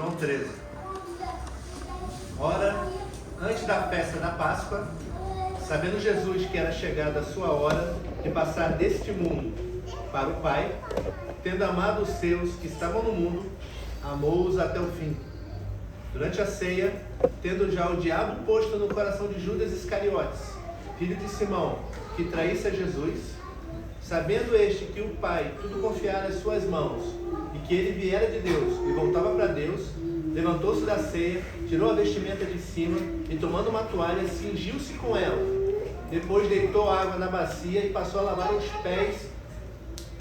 João 13. Ora, antes da festa da Páscoa, sabendo Jesus que era chegada a sua hora de passar deste mundo para o Pai, tendo amado os seus que estavam no mundo, amou-os até o fim. Durante a ceia, tendo já o diabo posto no coração de Judas Iscariotes, filho de Simão, que traísse a Jesus, sabendo este que o Pai tudo confiara às suas mãos, e que ele viera de Deus e voltava para Deus, levantou-se da ceia, tirou a vestimenta de cima e, tomando uma toalha, cingiu-se com ela. Depois deitou água na bacia e passou a lavar os pés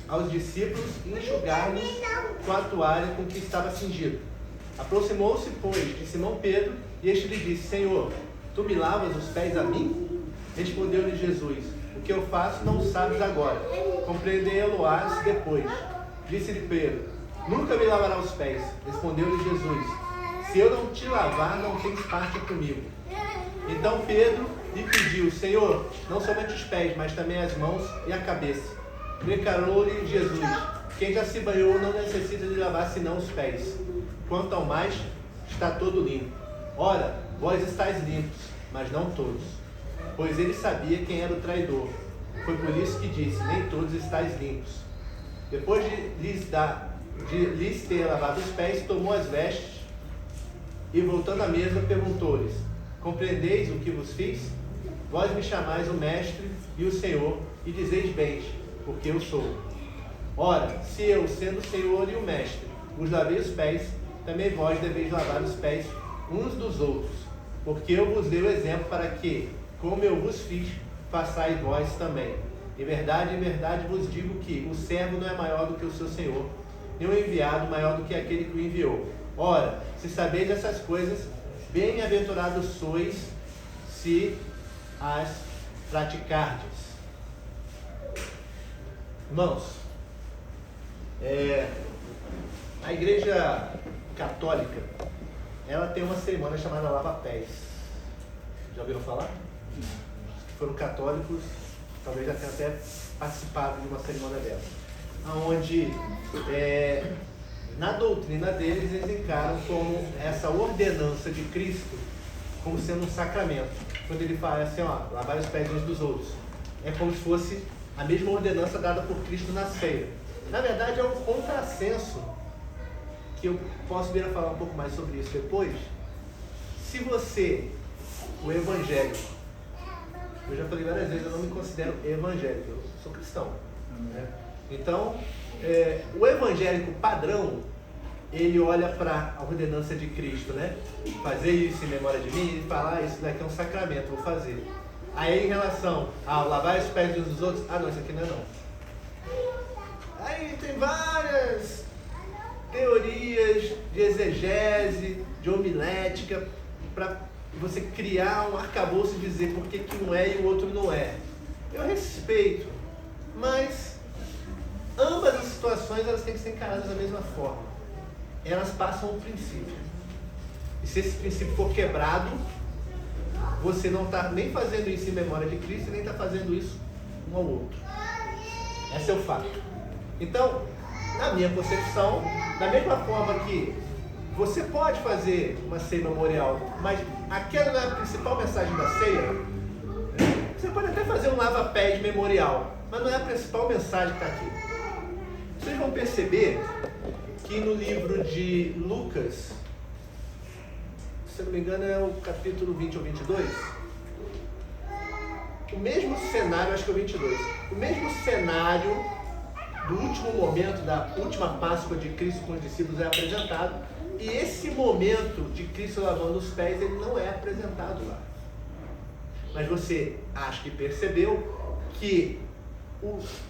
aos discípulos e enxugar-lhes com a toalha com que estava cingido. Aproximou-se, pois, de Simão Pedro, e este lhe disse: Senhor, tu me lavas os pés a mim? Respondeu-lhe Jesus: o que eu faço não sabes agora, compreendê-lo-ás depois. Disse-lhe Pedro: nunca me lavarás os pés. Respondeu-lhe Jesus: se eu não te lavar, não tens parte comigo. Então Pedro lhe pediu: Senhor, não somente os pés, mas também as mãos e a cabeça. Declarou-lhe Jesus: quem já se banhou não necessita de lavar senão os pés. Quanto ao mais, está todo limpo. Ora, vós estáis limpos, mas não todos. Pois ele sabia quem era o traidor. Foi por isso que disse: nem todos estáis limpos. Depois de lhes ter lavado os pés, tomou as vestes e, voltando à mesa, perguntou-lhes: compreendeis o que vos fiz? Vós me chamais o Mestre e o Senhor, e dizeis bem, porque eu sou. Ora, se eu, sendo o Senhor e o Mestre, vos lavei os pés, também vós deveis lavar os pés uns dos outros, porque eu vos dei o exemplo para que, como eu vos fiz, façais vós também. Em verdade vos digo que o servo não é maior do que o seu Senhor, nem o enviado maior do que aquele que o enviou. Ora, se sabeis essas coisas, bem-aventurados sois se as praticardes. Irmãos, a Igreja Católica, ela tem uma cerimônia chamada lava-pés. Já ouviram falar? Os que foram católicos talvez já tenham até participado de uma cerimônia dessa, onde na doutrina deles eles encaram como essa ordenança de Cristo como sendo um sacramento. Quando ele fala assim, lavar os pés uns dos outros, é como se fosse a mesma ordenança dada por Cristo na ceia. Na verdade é um contrassenso, que eu posso vir a falar um pouco mais sobre isso depois. Se você, o evangélico, eu já falei várias vezes, eu não me considero evangélico, eu sou cristão, né? Então, o evangélico padrão, ele olha para a ordenança de Cristo, né? Fazer isso em memória de mim, ele fala: isso daqui é um sacramento, vou fazer. Aí, em relação a lavar os pés uns dos outros, não, isso aqui não é não. Aí tem várias teorias de exegese, de homilética, para você criar um arcabouço e dizer por que um é e o outro não é. Eu respeito, mas ambas as situações elas têm que ser encaradas da mesma forma. Elas passam um princípio. E se esse princípio for quebrado, você não está nem fazendo isso em memória de Cristo, nem está fazendo isso um ao outro. Esse é o fato. Então, na minha concepção, da mesma forma que você pode fazer uma ceia memorial, mas aquela não é a principal mensagem da ceia, você pode até fazer um lava-pés memorial, mas não é a principal mensagem que está aqui. Vocês vão perceber que no livro de Lucas, se eu não me engano é o capítulo 20 ou 22, o mesmo cenário, acho que é o 22, o mesmo cenário do último momento da última Páscoa de Cristo com os discípulos é apresentado, e esse momento de Cristo lavando os pés, ele não é apresentado lá. Mas você acha que percebeu que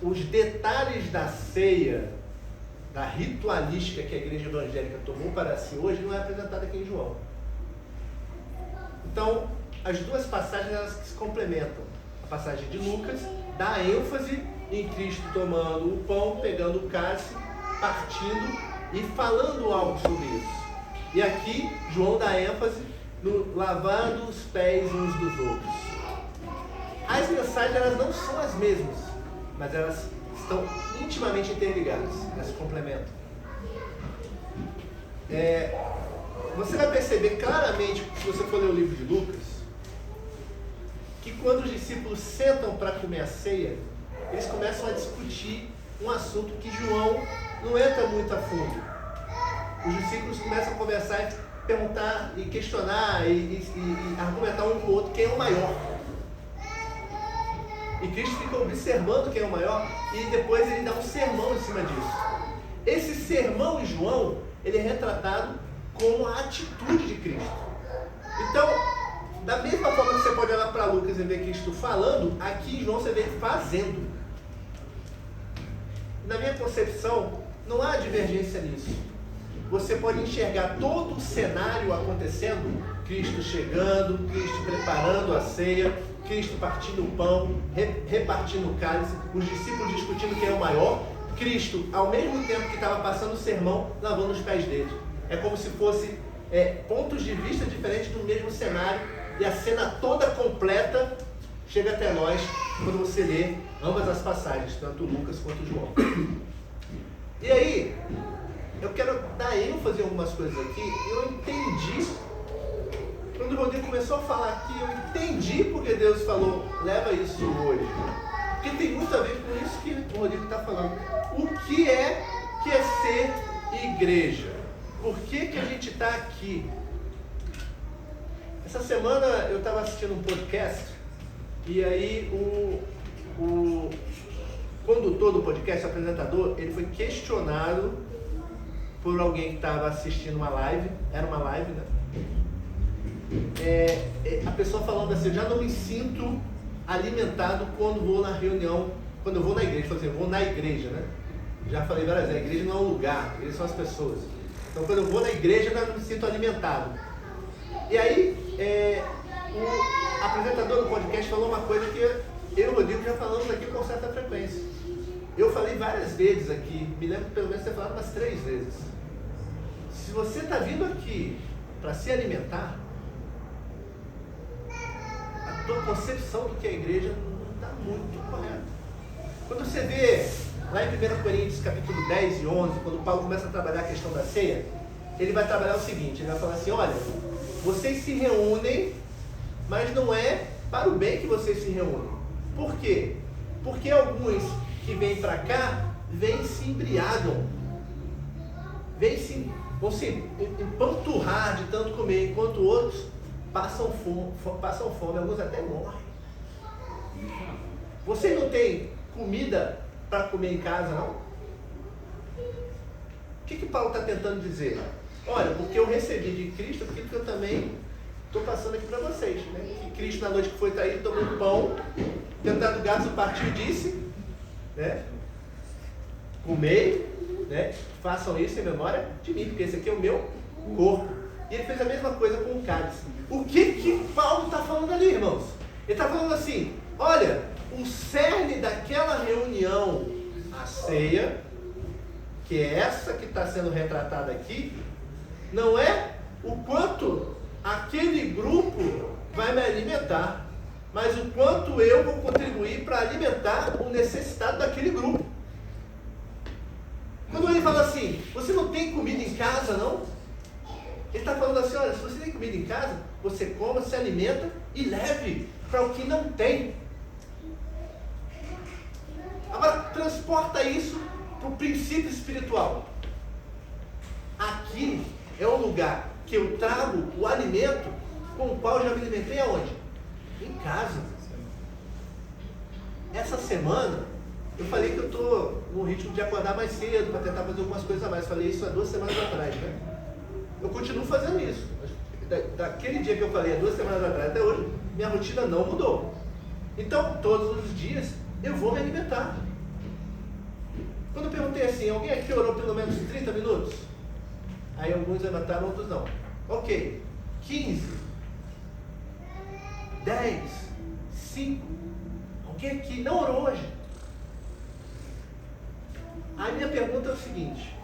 os detalhes da ceia, da ritualística que a igreja evangélica tomou para si hoje, não é apresentada aqui em João. Então, as duas passagens elas se complementam. A passagem de Lucas dá ênfase em Cristo tomando o pão, pegando o cálice, partindo e falando algo sobre isso. E aqui, João dá ênfase no lavando os pés uns dos outros. As mensagens elas não são as mesmas, mas elas estão intimamente interligadas, elas se complementam. você vai perceber claramente, se você for ler o livro de Lucas, que quando os discípulos sentam para comer a ceia, eles começam a discutir um assunto que João não entra muito a fundo. Os discípulos começam a conversar e perguntar e questionar e argumentar um com o outro quem é o maior. E Cristo fica observando quem é o maior e depois ele dá um sermão em cima disso. Esse sermão em João, ele é retratado como a atitude de Cristo. Então, da mesma forma que você pode olhar para Lucas e ver Cristo falando, aqui em João você vê ele fazendo. Na minha concepção, não há divergência nisso. Você pode enxergar todo o cenário acontecendo, Cristo chegando, Cristo preparando a ceia, Cristo partindo o pão, repartindo o cálice, os discípulos discutindo quem é o maior, Cristo, ao mesmo tempo que estava passando o sermão, lavando os pés deles. É como se fosse pontos de vista diferentes do mesmo cenário, e a cena toda completa chega até nós quando você lê ambas as passagens, tanto Lucas quanto João. E aí, eu quero dar ênfase em algumas coisas aqui. Eu entendi, quando o Rodrigo começou a falar aqui, eu entendi porque Deus falou, leva isso hoje. Porque tem muito a ver com isso que o Rodrigo está falando. O que é ser igreja? Por que a gente está aqui? Essa semana eu estava assistindo um podcast e aí o condutor do podcast, o apresentador, ele foi questionado por alguém que estava assistindo uma live, era uma live, né? A pessoa falando assim, eu já não me sinto alimentado quando vou na reunião, quando eu vou na igreja, eu vou na igreja, né? Já falei várias vezes, a igreja não é um lugar, a igreja são as pessoas. Então quando eu vou na igreja eu não me sinto alimentado. E aí, o apresentador do podcast falou uma coisa que eu e o Rodrigo já falamos aqui com certa frequência. Eu falei várias vezes aqui, me lembro pelo menos de ter falado umas 3 vezes. Se você está vindo aqui para se alimentar, a tua concepção do que é a igreja não está muito correta. Quando você vê lá em 1 Coríntios capítulo 10 e 11, quando Paulo começa a trabalhar a questão da ceia, ele vai trabalhar o seguinte, ele vai falar assim, olha, vocês se reúnem, mas não é para o bem que vocês se reúnem. Por quê? Porque alguns que vêm para cá, vêm se embriagam, vão se empanturrar de tanto comer, enquanto outros passam fome, alguns até morrem. Você não tem comida para comer em casa, não? O que Paulo está tentando dizer? Olha, porque eu recebi de Cristo aquilo que eu também estou passando aqui para vocês, né? Que Cristo, na noite que foi traído, tomou um pão, tendo dado graças, partiu e disse, né? Comei, né? Façam isso em memória de mim, porque esse aqui é o meu corpo. E ele fez a mesma coisa com o cálice. O que Paulo está falando ali, irmãos? Ele está falando assim, olha, o cerne daquela reunião, a ceia, que é essa que está sendo retratada aqui, não é o quanto aquele grupo vai me alimentar, mas o quanto eu vou contribuir para alimentar o necessitado daquele grupo. Quando ele fala assim, você não tem comida em casa, não? Ele está falando assim, olha, se você tem comida em casa, você coma, se alimenta e leve para o que não tem. Agora, transporta isso para o princípio espiritual. Aqui é um lugar que eu trago o alimento com o qual eu já me alimentei aonde? Em casa. Essa semana, eu falei que eu estou no ritmo de acordar mais cedo para tentar fazer algumas coisas a mais. Falei isso há 2 semanas atrás, né? Eu continuo fazendo isso. Daquele dia que eu falei há 2 semanas atrás até hoje, minha rotina não mudou. Então, todos os dias, eu vou me alimentar. Quando eu perguntei assim, alguém aqui orou pelo menos 30 minutos? Aí alguns levantaram, outros não. Ok, 15, 10, 5. Alguém aqui não orou hoje? A minha pergunta é o seguinte: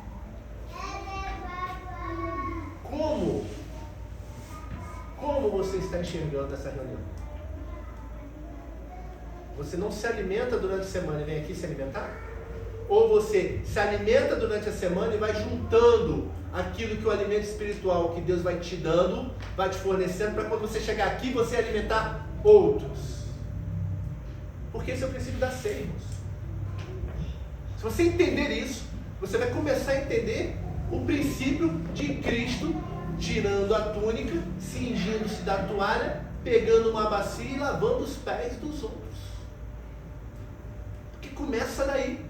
como você está enxergando essa reunião? Você não se alimenta durante a semana e vem aqui se alimentar? ou você se alimenta durante a semana e vai juntando aquilo que o alimento espiritual que Deus vai te dando, vai te fornecendo, para quando você chegar aqui, você alimentar outros. Porque esse é o princípio da ceia, irmãos. Se você entender isso, você vai começar a entender o princípio de Cristo tirando a túnica, cingindo-se da toalha, pegando uma bacia e lavando os pés dos outros. Porque começa daí.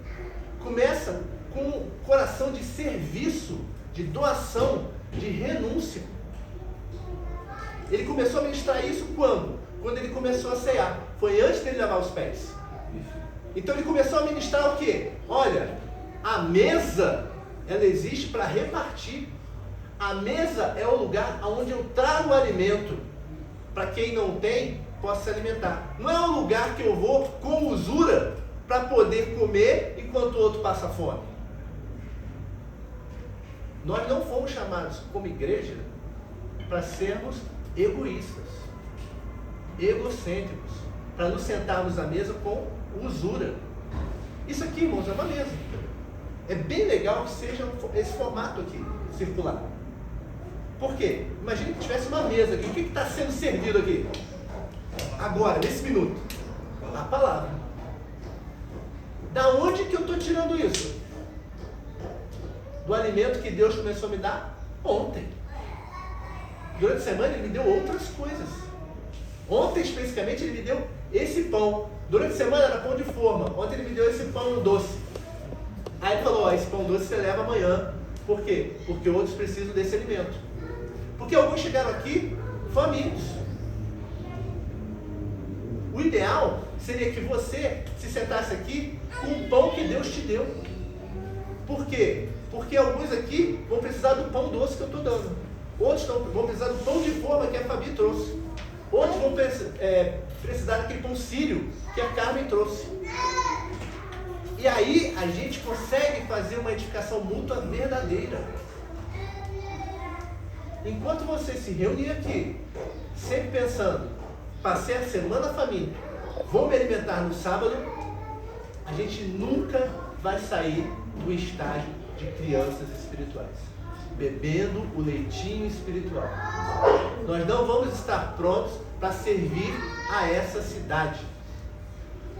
Começa com um coração de serviço, de doação, de renúncia. Ele começou a ministrar isso quando? Quando ele começou a cear. Foi antes dele lavar os pés. Então ele começou a ministrar o quê? Olha, a mesa, ela existe para repartir. A mesa é o lugar onde eu trago o alimento para quem não tem, possa se alimentar. Não é um lugar que eu vou com usura para poder comer enquanto o outro passa fome. Nós não fomos chamados como igreja para sermos egoístas, egocêntricos, para nos sentarmos à mesa com usura. Isso aqui, irmãos, é uma mesa. É bem legal que seja esse formato aqui, circular. Por quê? Imagina que tivesse uma mesa aqui. O que está sendo servido aqui? Agora, nesse minuto. A palavra. Da onde que eu estou tirando isso? Do alimento que Deus começou a me dar ontem. Durante a semana Ele me deu outras coisas. Ontem, especificamente, Ele me deu esse pão. Durante a semana era pão de forma. Ontem Ele me deu esse pão doce. Aí Ele falou, esse pão doce você leva amanhã. Por quê? Porque outros precisam desse alimento. Porque alguns chegaram aqui famintos. O ideal seria que você se sentasse aqui com o pão que Deus te deu. Por quê? Porque alguns aqui vão precisar do pão doce que eu estou dando. Outros vão precisar do pão de forma que a Fabi trouxe. Outros vão precisar daquele pão sírio que a Carmen trouxe. E aí a gente consegue fazer uma edificação mútua verdadeira. Enquanto você se reunir aqui, sempre pensando, passei a semana faminto, vou me alimentar no sábado, a gente nunca vai sair do estágio de crianças espirituais, bebendo o leitinho espiritual. Nós não vamos estar prontos para servir a essa cidade.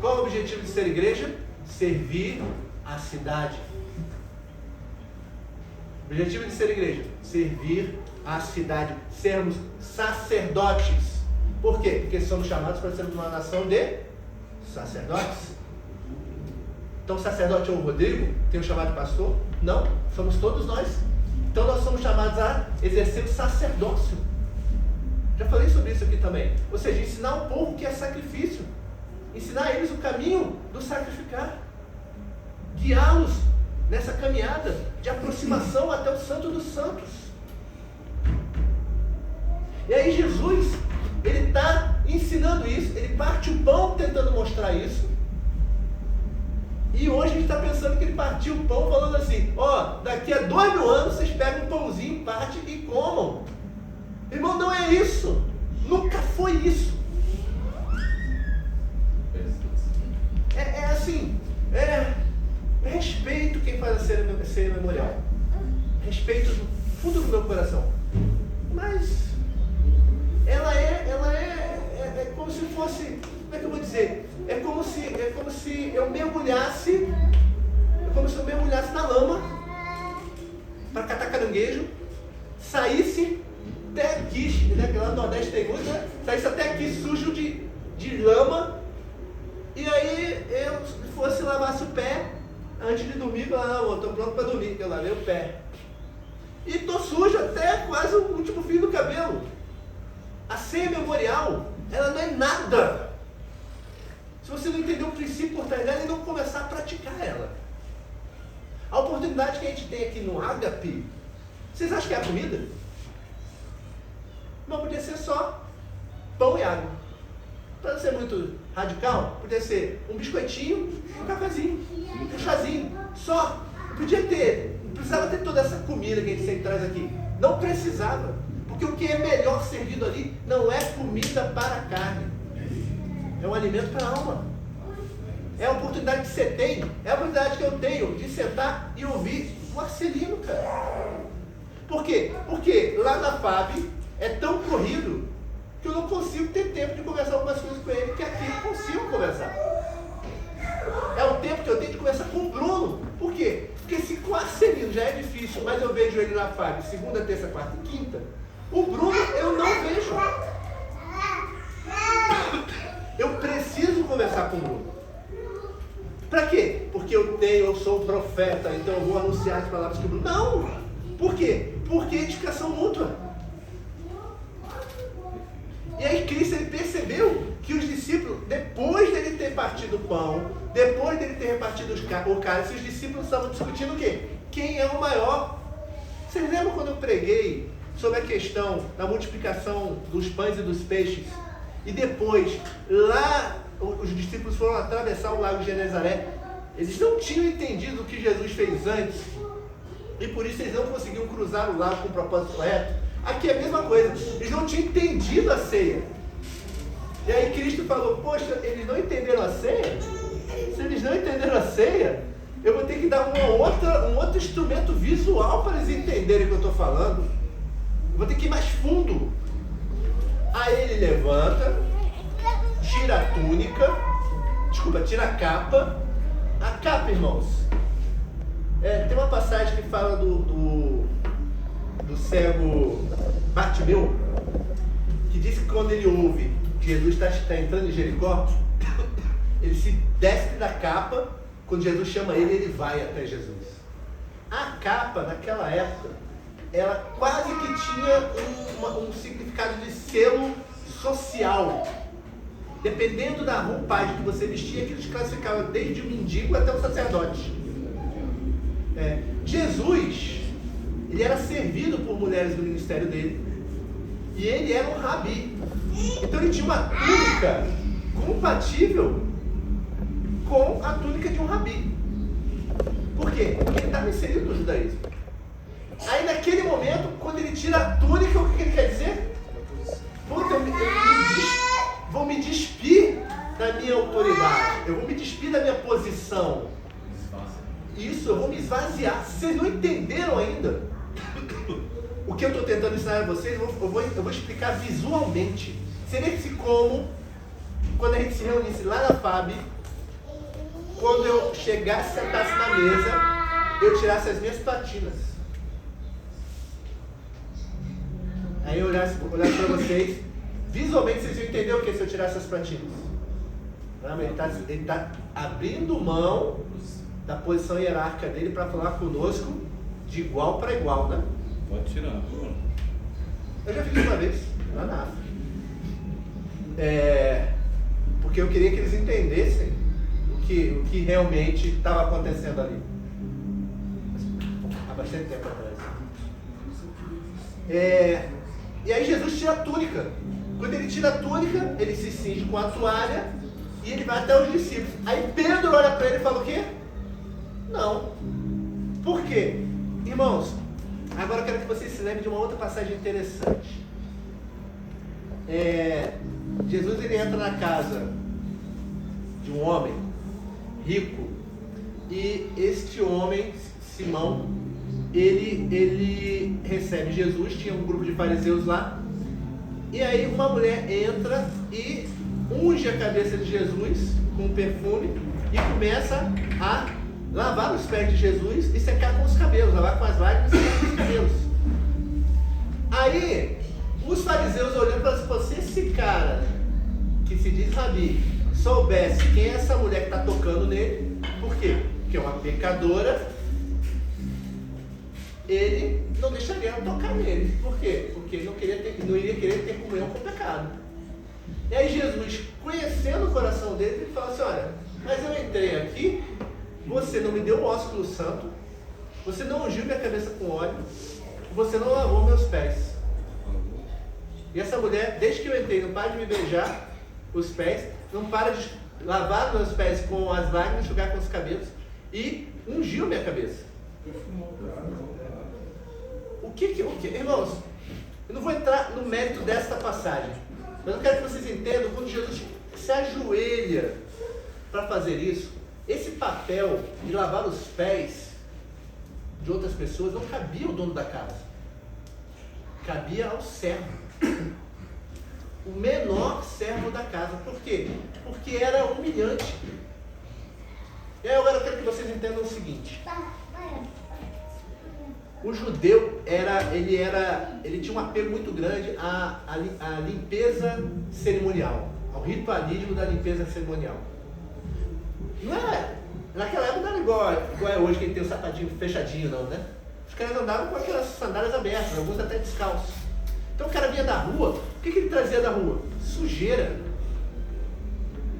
Qual é o objetivo de ser igreja? Servir a cidade. O objetivo de ser igreja? Servir a cidade. Sermos sacerdotes. Por quê? Porque somos chamados para sermos uma nação de sacerdotes. Então o sacerdote é o Rodrigo, tem o chamado de pastor? Não, somos todos nós. Então nós somos chamados a exercer o sacerdócio. Já falei sobre isso aqui também. Ou seja, ensinar o povo que é sacrifício. Ensinar a eles o caminho do sacrificar. Guiá-los nessa caminhada de aproximação até o Santo dos Santos. E aí Jesus, Ele está ensinando isso, Ele parte o pão tentando mostrar isso. E hoje a gente está pensando que Ele partiu o pão falando assim, ó, daqui a 2000 anos vocês pegam um pãozinho, partem e comam. Irmão, não é isso. Nunca foi isso. É assim, respeito quem faz a ceia memorial. Respeito do fundo do meu coração. Mas ela é como se fosse, como é que eu vou dizer? É como se eu mergulhasse, na lama para catar caranguejo, saísse até aqui, né? Que lá no Nordeste tem muito, né? Saísse até aqui sujo de lama, e aí eu fosse lavasse o pé antes de dormir, falar, não, estou pronto para dormir, que eu lavei o pé. E estou sujo até quase o último fio do cabelo. A ceia memorial, ela não é nada se você não entender o princípio por trás dela e não começar a praticar ela. A oportunidade que a gente tem aqui no Ágape, vocês acham que é a comida? Não, podia ser só pão e água. Para não ser muito radical, podia ser um biscoitinho, um cafezinho, um chazinho, só. Podia ter, não precisava ter toda essa comida que a gente sempre traz aqui. Não precisava, porque o que é melhor servido ali não é comida para a carne, é um alimento para a alma. É a oportunidade que você tem, é a oportunidade que eu tenho de sentar e ouvir o Marcelino, cara. Por quê? Porque lá na FAB é tão corrido que eu não consigo ter tempo de conversar algumas coisas com ele, que aqui eu consigo conversar. É o tempo que eu tenho de conversar com o Bruno. Por quê? Porque se com o Marcelino já é difícil, mas eu vejo ele na FAB segunda, terça, quarta e quinta, o Bruno eu não vejo. Eu preciso conversar com o Bruno. Para quê? Porque eu sou um profeta, então eu vou anunciar as palavras que o Bruno... Não! Por quê? Porque é edificação mútua. E aí Cristo ele percebeu que os discípulos, depois dele ter partido o pão, depois dele ter repartido o cálice, os discípulos estavam discutindo o quê? Quem é o maior? Vocês lembram quando eu preguei sobre a questão da multiplicação dos pães e dos peixes? E depois, lá, os discípulos foram atravessar o lago de Genezaré. Eles não tinham entendido o que Jesus fez antes. E por isso eles não conseguiam cruzar o lago com o propósito correto. Aqui é a mesma coisa. Eles não tinham entendido a ceia. E aí Cristo falou, poxa, eles não entenderam a ceia? Se eles não entenderam a ceia, eu vou ter que dar um outro instrumento visual para eles entenderem o que eu estou falando. Eu vou ter que ir mais fundo. Aí ele levanta, tira a túnica, tira a capa. A capa, irmãos, tem uma passagem que fala do cego Bartimeu, que diz que quando ele ouve que Jesus está entrando em Jericó, ele se desce da capa. Quando Jesus chama ele, ele vai até Jesus. A capa, naquela época, ela quase que tinha um significado de selo social. Dependendo da roupagem que você vestia, aquilo te classificava desde o mendigo até o sacerdote. Jesus, ele era servido por mulheres do ministério dele, e ele era um rabi. Então ele tinha uma túnica compatível com a túnica de um rabi. Por quê? Porque ele estava inserido no judaísmo. Aí naquele momento, quando ele tira a túnica, o que ele quer dizer? Puta, eu vou me despir da minha autoridade, eu vou me despir da minha posição. Isso, eu vou me esvaziar. Vocês não entenderam ainda o que eu estou tentando ensinar a vocês? Eu vou explicar visualmente. Seria se como, quando a gente se reunisse lá na FAB, quando eu chegasse, sentasse na mesa, eu tirasse as minhas platinas. Aí eu olhasse para vocês, visualmente vocês iam entender o que se eu tirasse as platinas. Não, ele está abrindo mão da posição hierárquica dele para falar conosco de igual para igual, né? Pode tirar. Eu já fiz uma vez, lá na África. Porque eu queria que eles entendessem o que realmente estava acontecendo ali. Há bastante tempo atrás. E aí Jesus tira a túnica. Quando ele tira a túnica, ele se cinge com a toalha e ele vai até os discípulos. Aí Pedro olha para ele e fala o quê? Não. Por quê? Irmãos, agora eu quero que vocês se lembrem de uma outra passagem interessante. Jesus ele entra na casa de um homem rico, e este homem, Simão, ele recebe Jesus. Tinha um grupo de fariseus lá, e aí uma mulher entra e unge a cabeça de Jesus com um perfume e começa a lavar os pés de Jesus e secar com os cabelos, lavar com as lágrimas e secar com os cabelos. Aí os fariseus olhando para assim, se esse cara que se diz rabi soubesse quem é essa mulher que está tocando nele, por quê? Porque é uma pecadora, ele não deixaria ela tocar nele. Por quê? Porque ele não iria querer ter comunhão com o pecado. E aí Jesus, conhecendo o coração dele, ele fala assim, olha, mas eu entrei aqui, você não me deu o ósculo santo, você não ungiu minha cabeça com óleo, você não lavou meus pés. E essa mulher, desde que eu entrei, não para de me beijar os pés, não para de lavar meus pés com as lágrimas, enxugar com os cabelos, e ungiu minha cabeça. O que, irmãos, eu não vou entrar no mérito desta passagem, mas eu quero que vocês entendam, quando Jesus se ajoelha para fazer isso, esse papel de lavar os pés de outras pessoas não cabia ao dono da casa. Cabia ao servo. O menor servo da casa. Por quê? Porque era humilhante. E aí agora eu quero que vocês entendam o seguinte. O judeu ele tinha um apego muito grande à limpeza cerimonial, ao ritualismo da limpeza cerimonial. Não era, naquela época não era igual é hoje, que ele tem o sapatinho fechadinho, não, né? Os caras andavam com aquelas sandálias abertas, alguns até descalços. Então o cara vinha da rua, o que ele trazia da rua? Sujeira.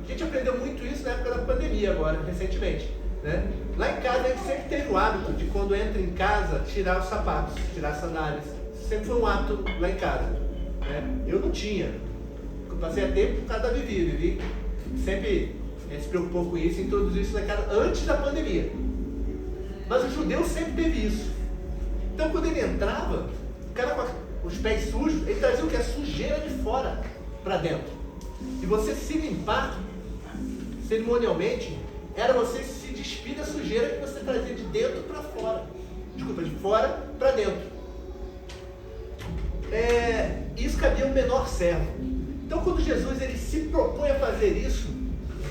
A gente aprendeu muito isso na época da pandemia agora, recentemente. Né? Lá em casa a gente sempre teve o hábito de, quando entra em casa, tirar os sapatos, tirar as sandálias. Sempre foi um hábito lá em casa. Né? Eu não tinha. Eu passei a ter por causa da Vivi. Vivi sempre se preocupou com isso e introduziu isso na casa antes da pandemia. Mas o judeu sempre teve isso. Então quando ele entrava, o cara com os pés sujos, ele trazia o que? A sujeira de fora para dentro. E você se limpar cerimonialmente era você se despir da sujeira que você trazia de dentro para fora. Desculpa, de fora para dentro. Isso cabia um menor servo. Então quando Jesus ele se propõe a fazer isso,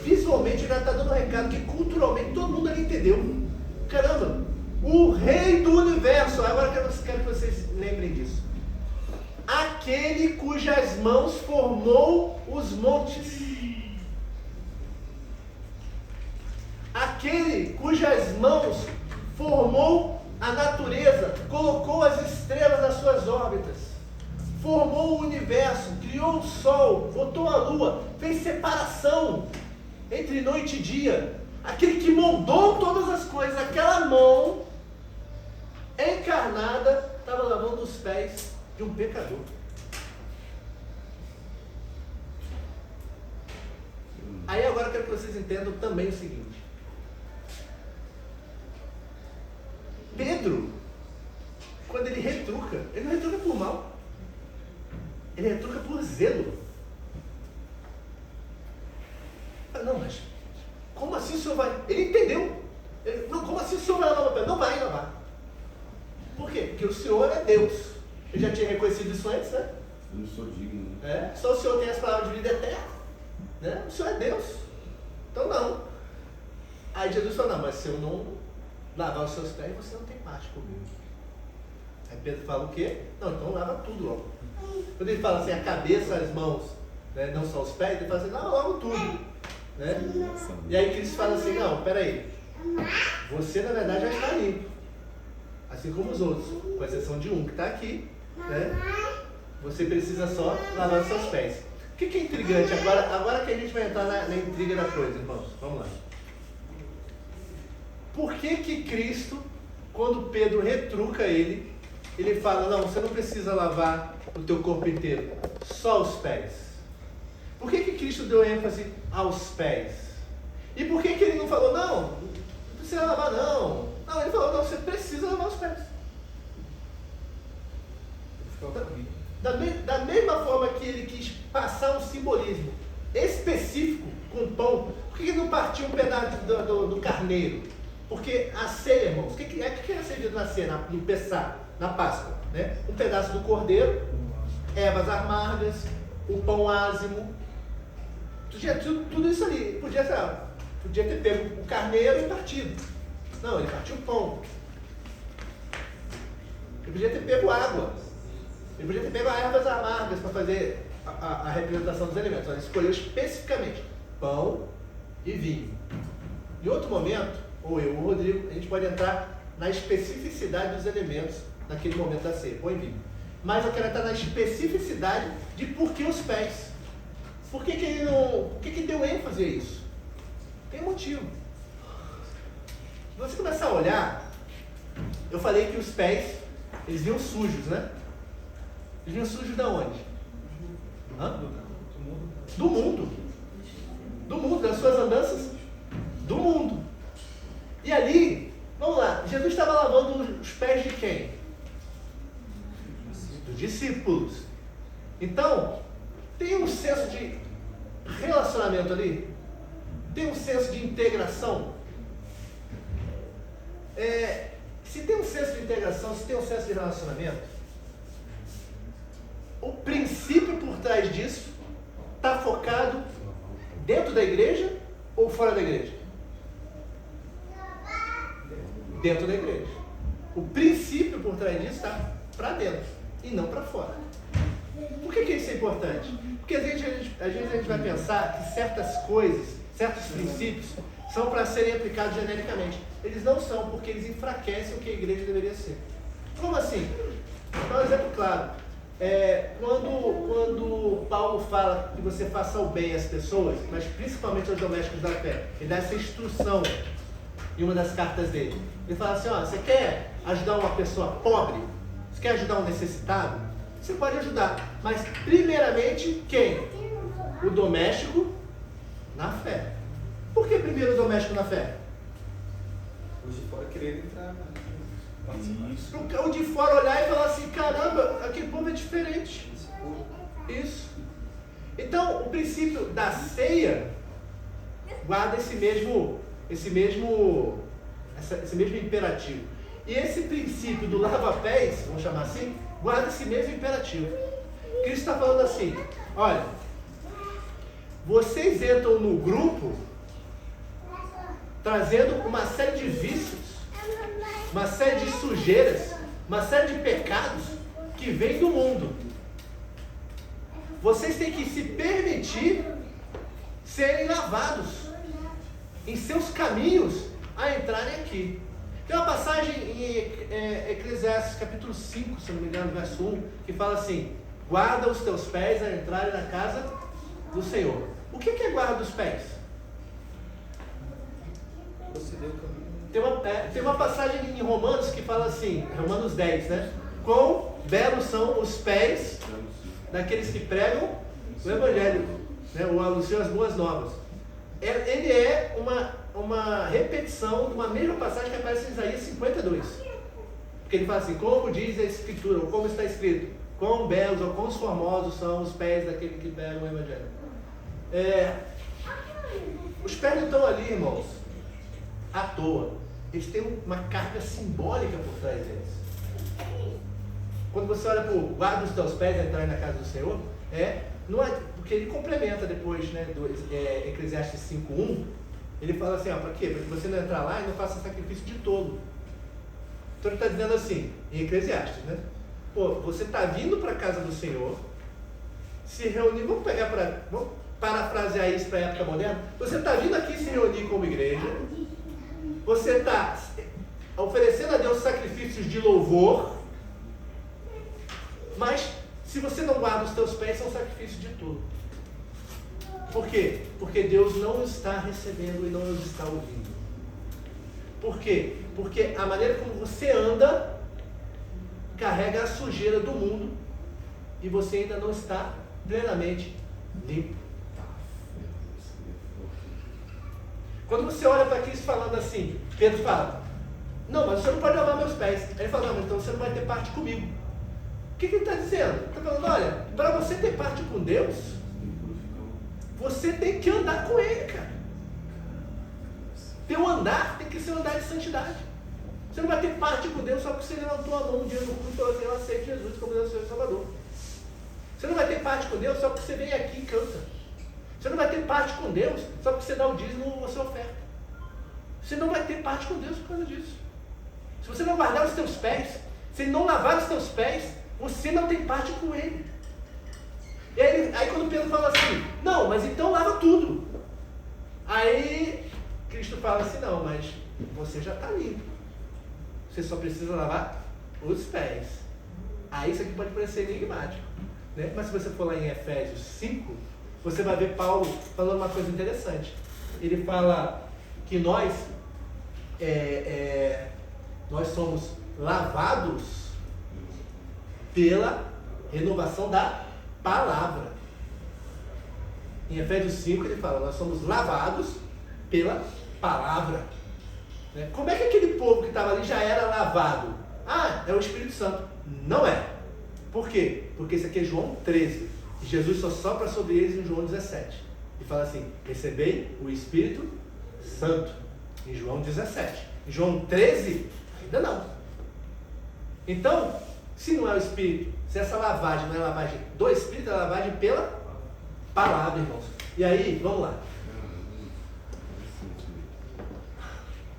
visualmente ele já está dando um recado que culturalmente todo mundo ali entendeu. Caramba, o rei do universo, agora quero que vocês lembrem disso. Aquele cujas mãos formou os montes. Aquele cujas mãos formou a natureza, colocou as estrelas nas suas órbitas, formou o universo, criou o sol, botou a lua, fez separação entre noite e dia. Aquele que moldou todas as coisas, aquela mão encarnada estava lavando os pés de um pecador. Aí agora eu quero que vocês entendam também o seguinte. Pedro, quando ele retruca, ele não retruca por mal. Ele retruca por zelo. Não, mas como assim o senhor vai? Ele entendeu. Não, como assim o senhor vai lavar meu pé? Não vai lavar. Por quê? Porque o senhor é Deus. Ele já tinha reconhecido isso antes, né? Eu não sou digno. Só o senhor tem as palavras de vida eterna. Né? O senhor é Deus. Então não. Aí Jesus falou, não, mas se eu não lavar os seus pés, você não tem parte comigo. Aí Pedro fala o quê? Não, então lava tudo logo. Quando ele fala assim, a cabeça, as mãos, né, não só os pés, ele fala assim, não, eu lavo tudo. Né? E aí Cristo fala assim, não, peraí, você na verdade já está limpo, assim como os outros, com exceção de um que está aqui, né? Você precisa só lavar os seus pés. O que é intrigante? Agora que a gente vai entrar na intriga da coisa, irmãos, vamos lá. Por que Cristo, quando Pedro retruca ele fala, não, você não precisa lavar o teu corpo inteiro, só os pés? Por que Cristo deu ênfase aos pés? E por que ele não falou, não precisa lavar não? Não, ele falou, não, você precisa lavar os pés. Da mesma forma que ele quis passar um simbolismo específico com o pão, por que ele não partiu um pedaço do carneiro? Porque a ceia, irmãos, o que era servido na ceia, no Pessá, na Páscoa? Né? Um pedaço do cordeiro, ervas amargas, o pão ázimo, tudo isso ali. Podia ter pego o carneiro e partido. Não, ele partiu o pão. Ele podia ter pego água. Ele podia ter pego ervas amargas para fazer a representação dos elementos. Ele escolheu especificamente pão e vinho. Em outro momento, ou eu ou o Rodrigo, a gente pode entrar na especificidade dos elementos naquele momento da ceia, pão e vinho. Mas eu quero entrar na especificidade de por que os pés. Por que ele não... Por que deu ênfase a isso? Tem motivo. Se você começar a olhar, eu falei que os pés, eles vinham sujos, né? Eles vinham sujos de onde? Do mundo. Do mundo, das suas andanças do mundo. E ali, vamos lá, Jesus estava lavando os pés de quem? Dos discípulos. Então, tem um senso de relacionamento ali? tem um senso de integração? Se tem um senso de integração, se tem um senso de relacionamento, o princípio por trás disso está focado dentro da igreja ou fora da igreja? Dentro da igreja. O princípio por trás disso está para dentro e não para fora. Por que isso é importante? Porque às vezes a gente vai pensar que certas coisas, certos princípios, são para serem aplicados genericamente. Eles não são, porque eles enfraquecem o que a igreja deveria ser. Como assim? Vou dar um exemplo claro. Quando Paulo fala que você faça o bem às pessoas, mas principalmente aos domésticos da fé, ele dá essa instrução em uma das cartas dele. Ele fala assim, você quer ajudar uma pessoa pobre? Você quer ajudar um necessitado? Você pode ajudar, mas primeiramente quem? O doméstico na fé. Por que primeiro o doméstico na fé? Os de fora querendo entrar, né? O de fora olhar e falar assim, caramba, aquele povo é diferente. Isso. Então, o princípio da ceia guarda esse mesmo imperativo. E esse princípio do lava-pés, vamos chamar assim, guarda esse mesmo imperativo. Cristo está falando assim, olha, vocês entram no grupo trazendo uma série de vícios, uma série de sujeiras, uma série de pecados que vem do mundo. Vocês têm que se permitir serem lavados em seus caminhos a entrarem aqui. Tem uma passagem em Eclesiastes capítulo 5, se não me engano, verso 1, que fala assim, guarda os teus pés a entrarem na casa do Senhor. O que é guarda os pés? Você deu o caminho. Tem uma passagem em Romanos que fala assim, Romanos 10, né? Quão belos são os pés daqueles que pregam o Evangelho, né? Ou anunciam as boas novas. Ele é uma repetição de uma mesma passagem que aparece em Isaías 52. Porque ele fala assim, como diz a Escritura, ou como está escrito, quão belos ou quão formosos são os pés daquele que pregam o Evangelho. Os pés não estão ali, irmãos, à toa. Eles têm uma carga simbólica por trás deles. Quando você olha para o guarda os teus pés a entrar na casa do Senhor, não é, porque ele complementa depois, né, do Eclesiastes 5:1, ele fala assim, para quê? Para que você não entrar lá e não faça sacrifício de tolo. Então ele está dizendo assim, em Eclesiastes, né? Você está vindo para a casa do Senhor, se reunir, vamos parafrasear isso para a época moderna, você está vindo aqui se reunir como igreja, você está oferecendo a Deus sacrifícios de louvor, mas se você não guarda os teus pés, são sacrifícios de tudo. Por quê? Porque Deus não está recebendo e não os está ouvindo. Por quê? Porque a maneira como você anda carrega a sujeira do mundo e você ainda não está plenamente limpo. Quando você olha para Cristo falando assim, Pedro fala, não, mas você não pode lavar meus pés. Aí ele fala, não, mas então você não vai ter parte comigo. O que ele está dizendo? Ele está falando, olha, para você ter parte com Deus, você tem que andar com Ele, cara. Teu andar tem que ser um andar de santidade. Você não vai ter parte com Deus só porque você levantou a mão um dia no culto e falou assim, eu aceito Jesus como Deus, Senhor e Salvador. Você não vai ter parte com Deus só porque você vem aqui e canta. Você não vai ter parte com Deus só porque você dá o dízimo ou você oferta. Você não vai ter parte com Deus por causa disso. Se você não guardar os teus pés, se Ele não lavar os teus pés, você não tem parte com Ele. E aí quando Pedro fala assim, não, mas então lava tudo. Aí Cristo fala assim, não, mas você já está limpo. Você só precisa lavar os pés. Aí isso aqui pode parecer enigmático, né? Mas se você for lá em Efésios 5, você vai ver Paulo falando uma coisa interessante. Ele fala que nós somos lavados pela renovação da palavra. Em Efésios 5 ele fala, nós somos lavados pela palavra. Como é que aquele povo que estava ali já era lavado? É o Espírito Santo. Não é. Por quê? Porque isso aqui é João 13. E Jesus só sopra sobre eles em João 17. e fala assim, recebei o Espírito Santo, em João 17. Em João 13, ainda não. Então, se não é o Espírito, se essa lavagem não é lavagem do Espírito, é lavagem pela palavra, irmãos. E aí, vamos lá.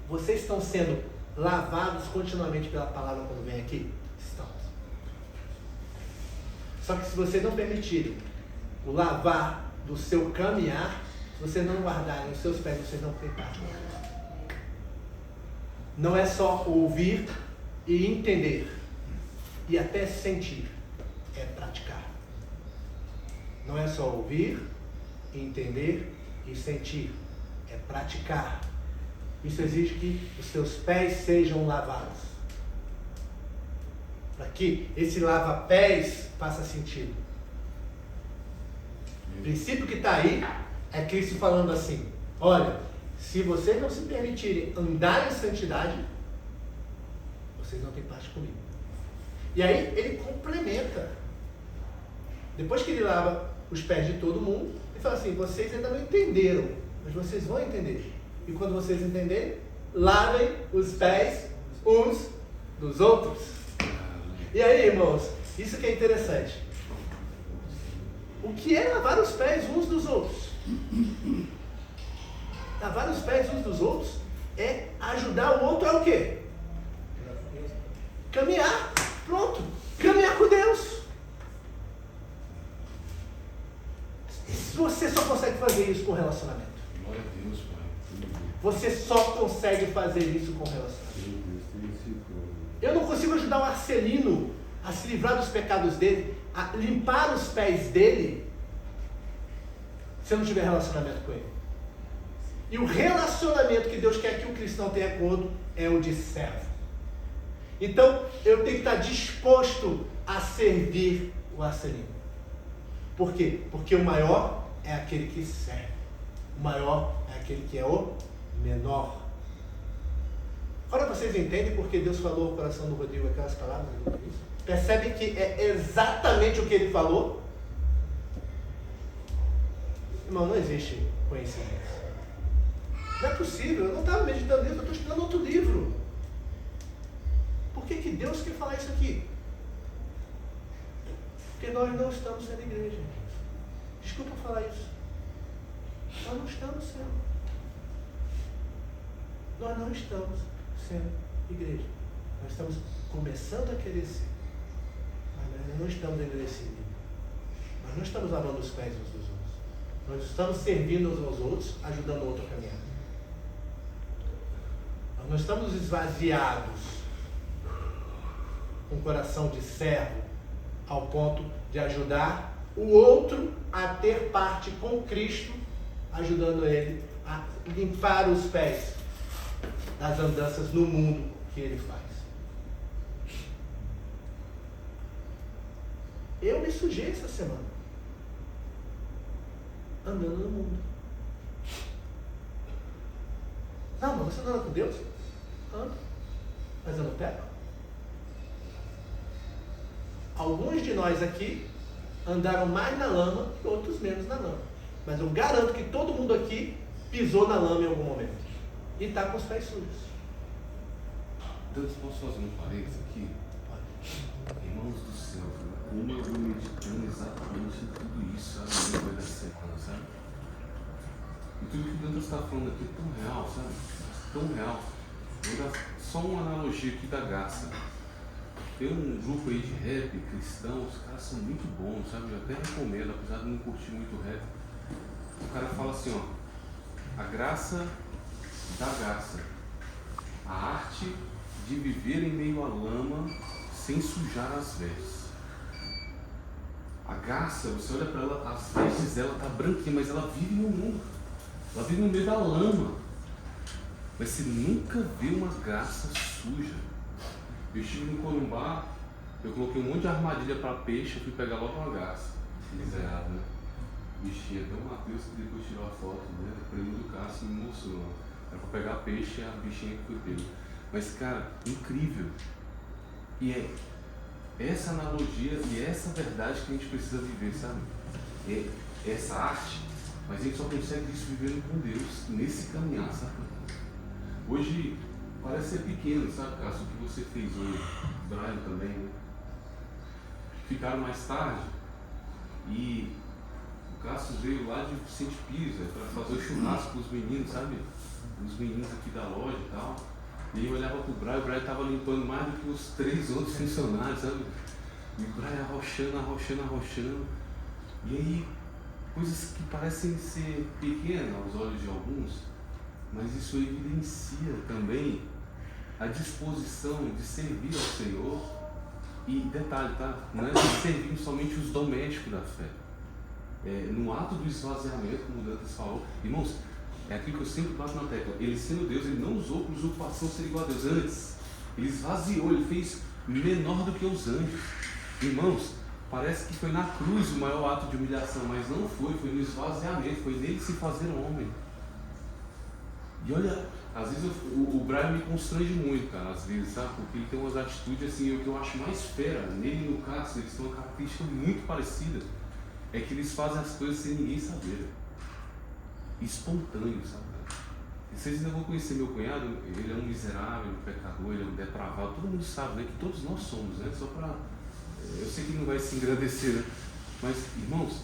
Vocês estão sendo lavados continuamente pela palavra quando vem aqui? Estão. Só que se vocês não permitirem o lavar do seu caminhar, se vocês não guardarem os seus pés, vocês não têm parte. Não é só ouvir e entender, e até sentir, é praticar. Não é só ouvir, entender e sentir, é praticar. Isso exige que os seus pés sejam lavados, para que esse lava-pés faça sentido. O princípio que está aí é Cristo falando assim, olha, se vocês não se permitirem andar em santidade, vocês não têm parte comigo. E aí ele complementa. Depois que ele lava os pés de todo mundo, ele fala assim, vocês ainda não entenderam, mas vocês vão entender. E quando vocês entenderem, lavem os pés uns dos outros. E aí, irmãos, isso que é interessante. O que é lavar os pés uns dos outros? Lavar os pés uns dos outros é ajudar o outro a o quê? Caminhar. Pronto. Caminhar com Deus. Você só consegue fazer isso com relacionamento. Glória a Deus, Pai. Você só consegue fazer isso com relacionamento. Eu não consigo ajudar o Arcelino a se livrar dos pecados dele, a limpar os pés dele, se eu não tiver relacionamento com ele. E o relacionamento que Deus quer que o cristão tenha com o outro é o de servo. Então, eu tenho que estar disposto a servir o Arcelino. Por quê? Porque o maior é aquele que serve. O maior é aquele que é o menor. Agora vocês entendem porque Deus falou ao coração do Rodrigo aquelas palavras? Percebem que é exatamente o que ele falou? Irmão, não existe coincidência. Não é possível, eu não estava meditando nisso, eu estou estudando outro livro. Por que Deus quer falar isso aqui? Porque nós não estamos sendo igreja. Desculpa falar isso. Nós não estamos sendo. Nós não estamos sendo igreja. Nós estamos começando a querer ser. Mas nós não estamos endurecidos. Nós não estamos lavando os pés uns dos outros. Nós estamos servindo uns aos outros, ajudando o outro a caminhar. Nós não estamos esvaziados com um coração de servo ao ponto de ajudar o outro a ter parte com Cristo, ajudando ele a limpar os pés das andanças no mundo que ele faz. Eu me sujei essa semana, andando no mundo. Não, mas você não anda com Deus? Ando, mas eu não peco. Alguns de nós aqui andaram mais na lama e outros menos na lama. Mas eu garanto que todo mundo aqui pisou na lama em algum momento. E está com os pés sujos. Deus, posso fazer um parênteses aqui? Irmãos do céu, como eu vou meditando exatamente em tudo isso, sabe? No meio da semana, sabe? E tudo que Deus está falando aqui é tão real, sabe? Tão real. Vou dar só uma analogia aqui da Graça. Tem um grupo aí de rap cristão, os caras são muito bons, sabe? Eu até recomendo, apesar de não curtir muito rap. O cara fala assim, ó, a graça da graça, a arte de viver em meio à lama sem sujar as vestes. A graça, você olha para ela, as vestes dela tá branquinha, mas ela vive no mundo, ela vive no meio da lama. Mas você nunca vê uma graça suja. Eu estive no Corumbá, eu coloquei um monte de armadilha para peixe, eu fui pegar logo uma graça. Fiz errado, né? Bichinha, até o Matheus que depois tirou a foto, né? O prêmio do Cássio me mostrou. Era para pegar peixe e a bichinha que foi pego. Mas, cara, incrível. E é essa analogia e essa verdade que a gente precisa viver, sabe? É essa arte Mas a gente só consegue isso vivendo com Deus, nesse caminhar, sabe? Hoje parece ser pequeno, sabe, Cássio, o que você fez hoje, Brian também, né? Ficaram mais tarde e o Cássio veio lá de Vicente Pires para fazer o churrasco com os meninos, sabe? Os meninos aqui da loja e tal. E aí eu olhava pro Brian, o Brian estava limpando mais do que os 3 outros funcionários, sabe? E o Brian arrochando. E aí, coisas que parecem ser pequenas aos olhos de alguns, mas isso evidencia também a disposição de servir ao Senhor. E detalhe, tá? Não é servir somente os domésticos da fé. No ato do esvaziamento, como o Dantas falou, irmãos, é aquilo que eu sempre bato na tecla. Ele sendo Deus, ele não usou por usurpação ser igual a Deus. Antes, ele esvaziou, ele fez menor do que os anjos. Irmãos, parece que foi na cruz o maior ato de humilhação, mas não foi no esvaziamento, foi nele se fazer homem. E olha, às vezes o Brian me constrange muito, cara, às vezes, sabe? Porque ele tem umas atitudes assim, o que eu acho mais fera nele e no Cássio, eles têm uma característica muito parecida, é que eles fazem as coisas sem ninguém saber. Espontâneo, sabe? E vocês ainda vão conhecer meu cunhado, ele é um miserável, um pecador, ele é um depravado, todo mundo sabe, né? Que todos nós somos, né? Só pra... Eu sei que não vai se engrandecer, né? Mas, irmãos,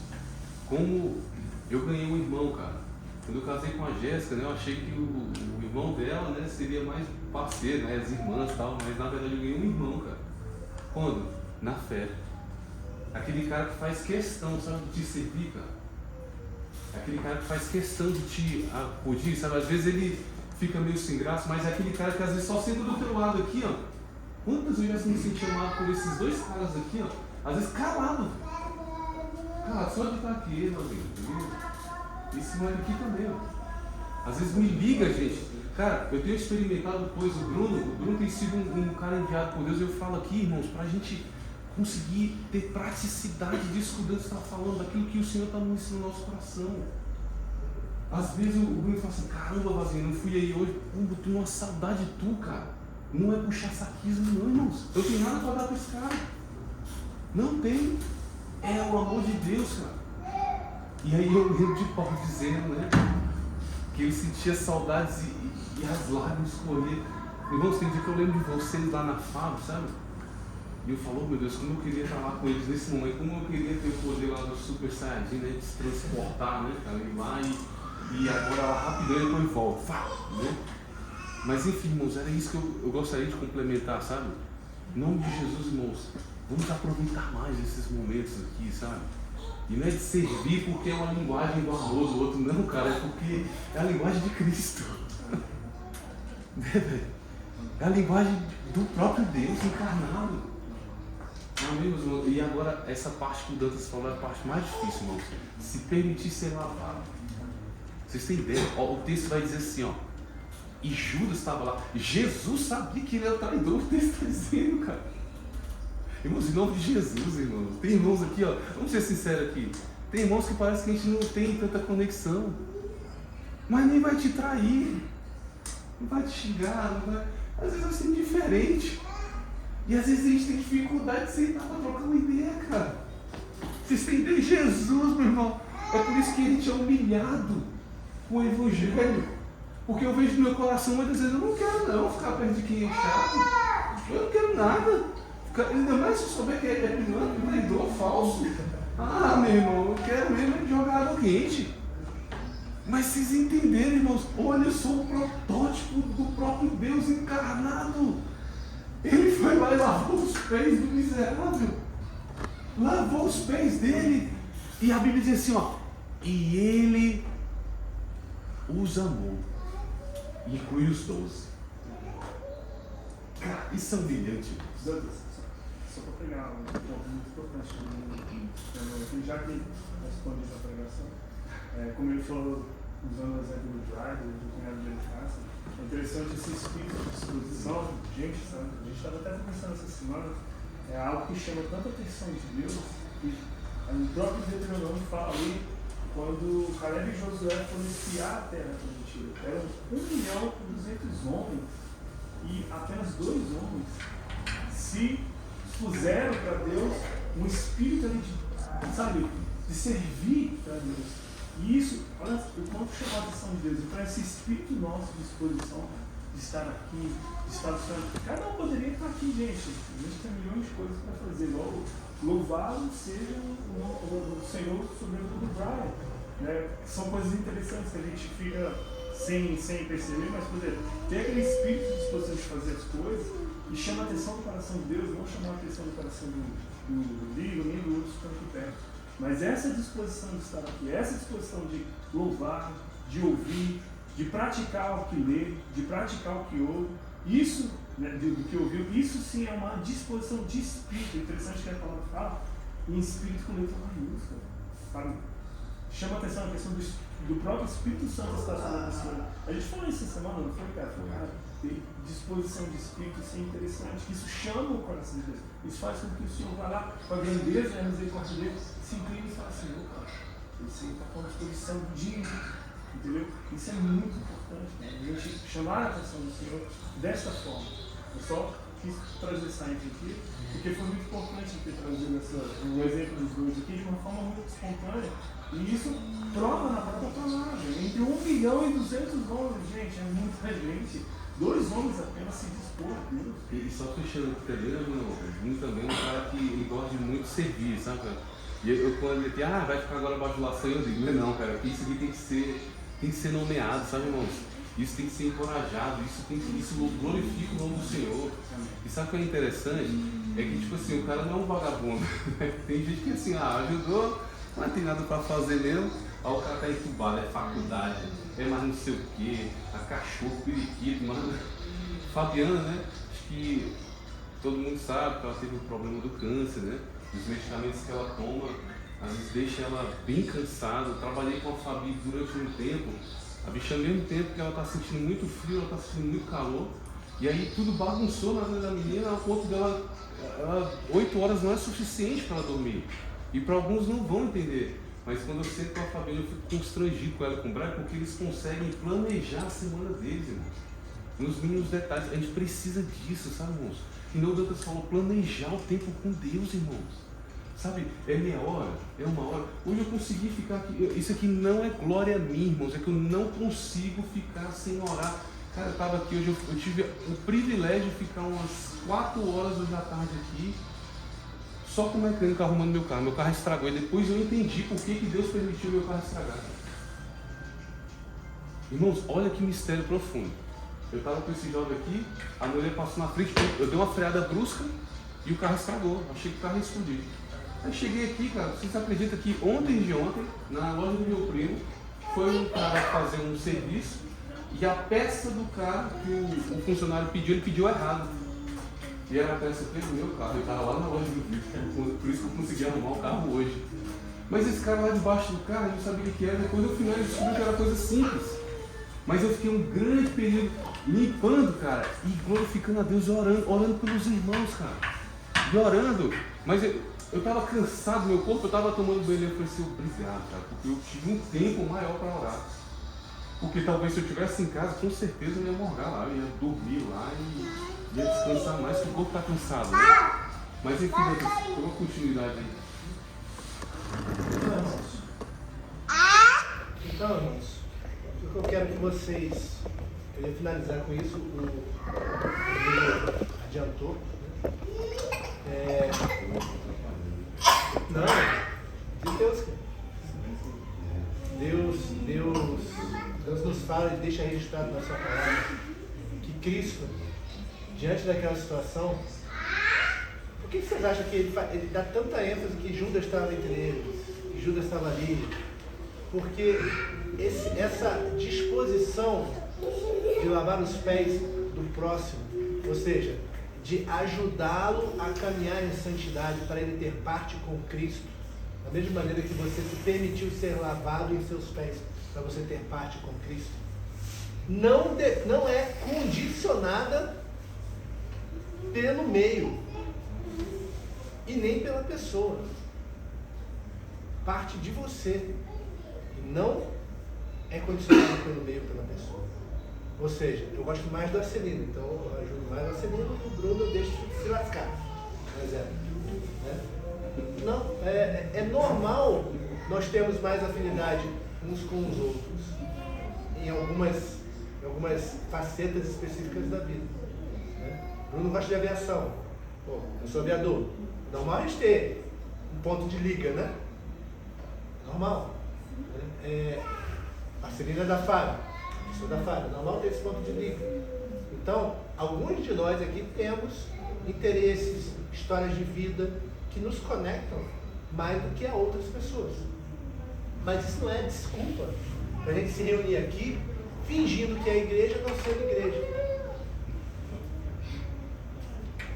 como eu ganhei um irmão, cara. Quando eu casei com a Jéssica, né, eu achei que o irmão dela, né, seria mais parceiro, né, as irmãs e tal, mas na verdade eu ganhei um irmão, cara. Quando? Na fé. Aquele cara que faz questão, sabe, de te servir, cara. Aquele cara que faz questão de te acudir, sabe, às vezes ele fica meio sem graça, mas é aquele cara que às vezes só senta do teu lado aqui, ó. Quantas vezes eu me senti amado por esses dois caras aqui, ó, às vezes calado. Cara, só de estar aqui, meu amigo, entendeu? Esse mano aqui também, ó. Às vezes me liga, gente. Cara, eu tenho experimentado coisas. O Bruno tem sido um cara enviado por Deus. Eu falo aqui, irmãos, pra gente conseguir ter praticidade disso que o Deus está falando, daquilo que o Senhor está ministrando no nosso coração. Às vezes o Bruno fala assim: caramba, Vazinho, não fui aí hoje. Pô, eu tenho uma saudade de tu, cara. Não é puxar saquismo, não, irmãos. Eu tenho nada para dar para esse cara. Não tem. É o amor de Deus, cara. E aí eu lembro de Paulo dizendo, né, que ele sentia saudades e as lágrimas corriam. Irmãos, tem dia que eu lembro de vocês lá na fábrica, sabe? E eu falo: oh, meu Deus, como eu queria estar lá com eles nesse momento, como eu queria ter o poder lá do Super Saiyajin, né, de se transportar, né, cara, ir lá e agora lá rapidão e depois volta, né? Mas enfim, irmãos, era isso que eu gostaria de complementar, sabe? Em nome de Jesus, irmãos, vamos aproveitar mais esses momentos aqui, sabe? E não é de servir porque é uma linguagem do amor do outro, não, cara, é porque é a linguagem de Cristo. É a linguagem do próprio Deus encarnado. Amém, meus irmãos? E agora, essa parte que o Dantas falou é a parte mais difícil, irmãos. Se permitir ser lavado. Vocês têm ideia? Ó, o texto vai dizer assim, ó. E Judas estava lá. Jesus sabia que ele era o traidor. O texto está dizendo, cara. Irmãos, em nome de Jesus, irmãos. Tem irmãos aqui, ó. Vamos ser sinceros aqui. Tem irmãos que parece que a gente não tem tanta conexão. Mas nem vai te trair. Não vai te xingar. Não vai... Às vezes vai ser indiferente. E às vezes a gente tem dificuldade de sentar para trocar uma ideia, cara. Vocês têm ideia de Jesus, meu irmão. É por isso que a gente é humilhado com o Evangelho. Porque eu vejo no meu coração muitas vezes: eu não quero não ficar perto de quem é chato. Eu não quero nada. Ainda mais se eu souber que é pilantra, traidor, falso. Ah, meu irmão, eu quero mesmo jogar água quente. Mas vocês entenderam, irmãos? Olha, eu sou o protótipo do próprio Deus encarnado. Ele foi lá e lavou os pés do miserável. Lavou os pés dele. E a Bíblia diz assim, ó. E ele os amou. Inclui os 12. Cara, isso é humilhante. Só para pegar um ponto muito importante, já que respondi essa pregação, como ele falou, usando o exemplo do Drive, do cunhado de Eliface, é interessante esse espírito de disposição, gente, sabe? A gente estava até pensando essa semana, é algo que chama tanta atenção de Deus, que o próprio Deuteronômio fala ali, quando Caleb e Josué foram espiar a terra prometida, eram 1.200.000 homens, e apenas 2 homens se expuseram para Deus um espírito de, sabe, de servir para Deus. E isso, olha o quanto chamou a atenção de Deus. Então esse espírito nosso de disposição de estar aqui, de estar buscando. Cada um poderia estar aqui, gente. A gente tem milhões de coisas para fazer. Louvado seja o Senhor sobre o Brian. Né? São coisas interessantes que a gente fica sem perceber, mas, por exemplo, tem aquele espírito de disposição de fazer as coisas e chama a atenção do coração de Deus, não chama a atenção do coração do livro, nem do outro que estão aqui perto. Mas essa disposição de estar aqui, essa disposição de louvar, de ouvir, de praticar o que lê, de praticar o que ouve, isso, né, do que ouviu, isso sim é uma disposição de espírito. Interessante que a palavra fala em espírito com letra maiúscula. Sabe? Chama a atenção a questão do próprio Espírito Santo estar sobre a pessoa. A gente falou isso essa semana, não foi, cara? Ter disposição de espírito, isso é interessante. Isso chama o coração de Deus. Isso faz com que o Senhor vá lá com a grandeza e a misericórdia dele, se incline e fala assim, opa, esse está com a disposição de, entendeu? Isso é muito importante, né? A gente chamar a atenção do Senhor desta forma. Eu só quis trazer essa aqui, porque foi muito importante ter trazido um exemplo dos dois aqui de uma forma muito espontânea. E isso prova na própria palavra. Entre 1.200.000 homens, gente, é muita gente. 2 homens apenas se dispor a Deus. E só fechando a brincadeira, o Júnior também é um cara que ele gosta de muito servir, sabe? E eu quando ele diz, vai ficar agora bajulação, eu digo, não, cara, porque isso aqui tem que ser nomeado, sabe, irmãos? Isso tem que ser encorajado, isso glorifica o nome do Senhor. E sabe o que é interessante? É que, tipo assim, o cara não é um vagabundo. Tem gente que assim, ajudou, mas não tem nada pra fazer mesmo. Aí o cara tá entubado, é faculdade, é mais não sei o que, a cachorro, periquito, mano. Fabiana, né? Acho que todo mundo sabe que ela teve o problema do câncer, né? Os medicamentos que ela toma, às vezes deixa ela bem cansada. Eu trabalhei com a Fabi durante um tempo, a bicha ao mesmo tempo que ela tá sentindo muito frio, ela tá sentindo muito calor. E aí tudo bagunçou na vida da menina, ao ponto dela, 8 horas não é suficiente para ela dormir. E para alguns não vão entender. Mas quando eu sento com a Fabiana, eu fico constrangido com ela e com o Brian, porque eles conseguem planejar a semana deles, irmãos. Nos mínimos detalhes. A gente precisa disso, sabe, irmãos? E não Dantas falou, planejar o tempo com Deus, irmãos. Sabe, é meia hora, é 1 hora. Hoje eu consegui ficar aqui. Isso aqui não é glória a mim, irmãos. É que eu não consigo ficar sem orar. Cara, eu estava aqui hoje, eu tive o privilégio de ficar umas 4 horas hoje à tarde aqui, só com o mecânico arrumando meu carro. Meu carro estragou e depois eu entendi por que Deus permitiu meu carro estragar. Irmãos, olha que mistério profundo. Eu estava com esse jovem aqui, a mulher passou na frente, eu dei uma freada brusca e o carro estragou. Achei que o carro ia explodir. Aí cheguei aqui, cara, vocês acreditam que ontem, na loja do meu primo, foi um cara fazer um serviço e a peça do carro que o funcionário pediu, ele pediu errado. E era a peça que do meu carro, eu estava lá na loja do vídeo, por isso que eu consegui arrumar o carro hoje. Mas esse cara lá debaixo do carro, eu não sabia o que era, depois no final ele descobriu que era coisa simples. Mas eu fiquei um grande período limpando, cara, e glorificando a Deus, orando pelos irmãos, cara. E orando, mas eu estava cansado, meu corpo, eu estava tomando banho e eu falei assim, obrigado, cara, porque eu tive um tempo maior para orar. Porque talvez se eu estivesse em casa, com certeza eu ia morgar lá, eu ia dormir lá e ia descansar mais, porque o corpo está cansado, né? Mas enfim, tem uma continuidade aí. Então, irmãos, o que eu quero que vocês, eu ia finalizar com isso, o Emílio adiantou. Não, Deus nos fala e deixa registrado na sua palavra que Cristo, diante daquela situação, por que vocês acham que ele dá tanta ênfase que Judas estava entre eles, que Judas estava ali? Porque essa disposição de lavar os pés do próximo, ou seja, de ajudá-lo a caminhar em santidade para ele ter parte com Cristo, da mesma maneira que você se permitiu ser lavado em seus pés para você ter parte com Cristo, não é condicionada pelo meio e nem pela pessoa. Parte de você e não é condicionada pelo meio, pela pessoa. Ou seja, eu gosto mais do Arcelino, então eu ajudo mais o Arcelino, o Bruno eu deixo se lascar, por exemplo. Né? Não, é normal nós temos mais afinidade uns com os outros em algumas facetas específicas da vida. Né? Bruno gosta de aviação. Pô, eu sou aviador. Normal a gente ter um ponto de liga, né? Normal. A Celina é da FAB. Eu sou da FAB. Normal ter esse ponto de liga. Então, alguns de nós aqui temos interesses, histórias de vida que nos conectam mais do que a outras pessoas. Mas isso não é desculpa para a gente se reunir aqui fingindo que é igreja, não sendo igreja.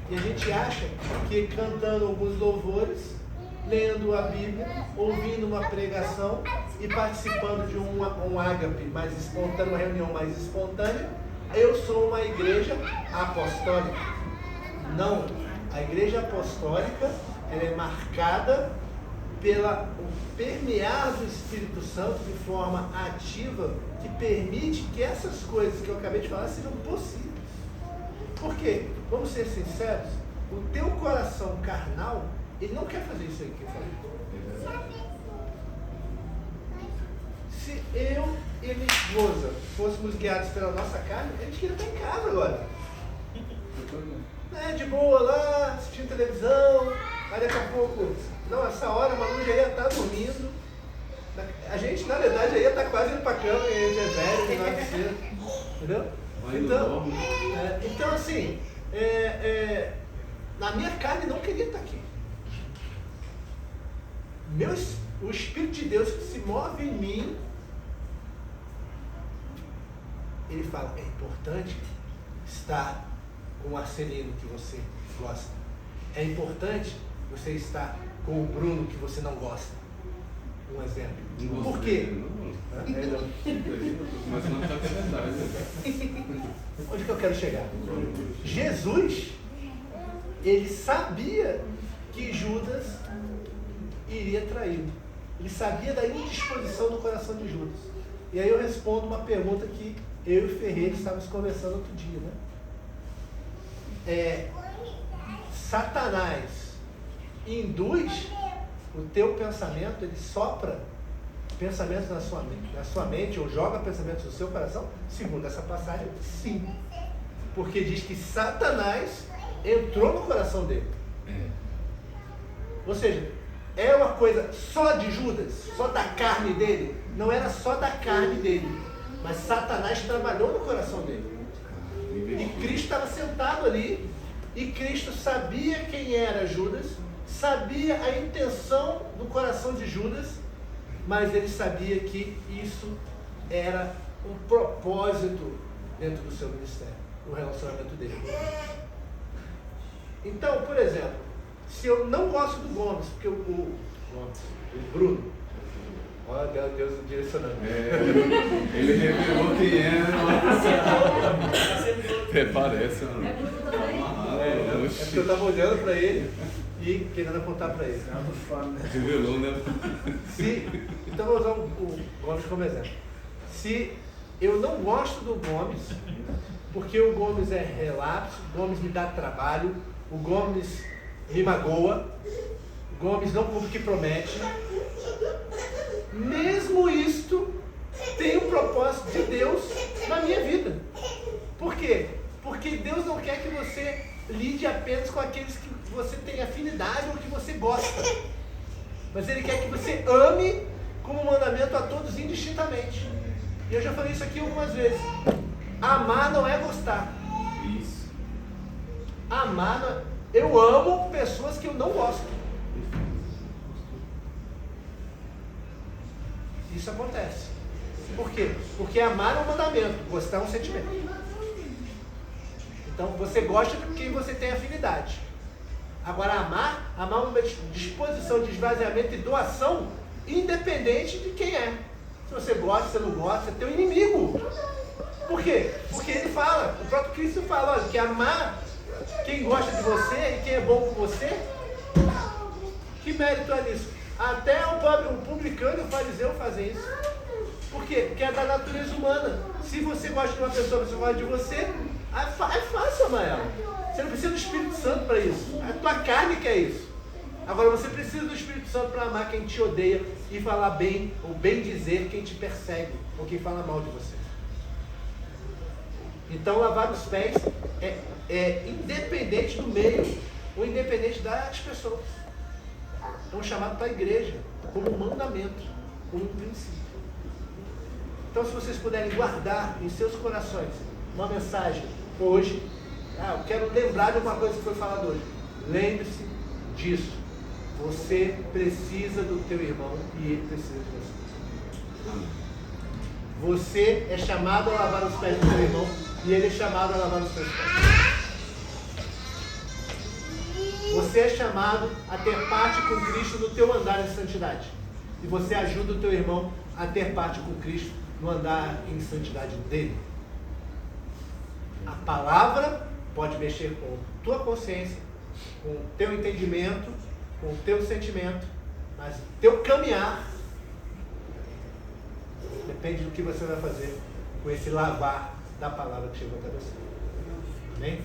E a gente acha que cantando alguns louvores, lendo a Bíblia, ouvindo uma pregação e participando de um ágape mais espontâneo, uma reunião mais espontânea, eu sou uma igreja apostólica. Não, a igreja apostólica ela é marcada pelo permear do Espírito Santo de forma ativa, que permite que essas coisas que eu acabei de falar sejam possíveis. Por quê? Vamos ser sinceros, o teu coração carnal, ele não quer fazer isso aí que eu falei. Se eu e minha esposa fôssemos guiados pela nossa carne, a gente queria estar em casa agora. De boa lá, assistindo televisão, aí daqui a pouco, não, essa hora a Manu já ia estar dormindo. A gente, na verdade, já ia estar quase indo para a cama, e a gente é velho, não é cedo, entendeu? Então assim, na minha carne não queria estar aqui. O Espírito de Deus que se move em mim, ele fala, é importante estar com o Arcelino que você gosta. É importante você estar com o Bruno que você não gosta. Um exemplo. Por quê? Mas não está verdade. Onde que eu quero chegar? Jesus, ele sabia que Judas iria traí-lo. Ele sabia da indisposição do coração de Judas. E aí eu respondo uma pergunta que eu e o Ferreira estávamos conversando outro dia, né? Satanás induz o teu pensamento, ele sopra pensamentos na sua mente, ou joga pensamentos no seu coração? Segundo essa passagem, sim. Porque diz que Satanás entrou no coração dele. Ou seja, é uma coisa só de Judas, só da carne dele? Não era só da carne dele, mas Satanás trabalhou no coração dele. E Cristo estava sentado ali, e Cristo sabia quem era Judas, sabia a intenção do coração de Judas, mas ele sabia que isso era um propósito dentro do seu ministério, o relacionamento dele. Então, por exemplo, se eu não gosto do Gomes, porque o Bruno, olha Deus direcionando. Ele revelou quem é. Até parece, mano. É porque eu estava olhando para ele e querendo apontar para ele. Revelou, né? Então vou usar o Gomes como exemplo. Se eu não gosto do Gomes, porque o Gomes é relapso, o Gomes me dá trabalho, o Gomes me magoa, o Gomes não cumpre o que promete, mesmo isto tem um propósito de Deus na minha vida. Por quê? Porque Deus não quer que você lide apenas com aqueles que você tem afinidade ou que você gosta, mas Ele quer que você ame como mandamento a todos indistintamente. E eu já falei isso aqui algumas vezes. Amar não é gostar. Isso. Amar não é... Eu amo pessoas que eu não gosto. Isso acontece. Por quê? Porque amar é um mandamento, gostar é um sentimento. Então você gosta de quem você tem afinidade. Agora amar é uma disposição de esvaziamento e doação independente de quem é. Se você gosta, se você não gosta, é teu inimigo. Por quê? Porque ele fala, o próprio Cristo fala, olha, que amar quem gosta de você e quem é bom com você, que mérito é nisso? Até o publicano e o fariseu fazem isso. Por quê? Porque é da natureza humana. Se você gosta de uma pessoa, a pessoa gosta de você, é fácil amar ela. Você não precisa do Espírito Santo para isso. A tua carne quer isso. Agora você precisa do Espírito Santo para amar quem te odeia e falar bem, ou bem dizer quem te persegue, ou quem fala mal de você. Então lavar os pés é independente do meio, ou independente das pessoas. É um chamado para a igreja, como um mandamento, como um princípio. Então se vocês puderem guardar em seus corações uma mensagem hoje, eu quero lembrar de uma coisa que foi falada hoje. Lembre-se disso. Você precisa do teu irmão e ele precisa de você. Você é chamado a lavar os pés do teu irmão e ele é chamado a lavar os teus pés. Você é chamado a ter parte com Cristo no teu andar em santidade. E você ajuda o teu irmão a ter parte com Cristo no andar em santidade dele. A palavra pode mexer com tua consciência, com o teu entendimento, com o teu sentimento, mas o teu caminhar depende do que você vai fazer com esse lavar da palavra que chegou até você. Amém?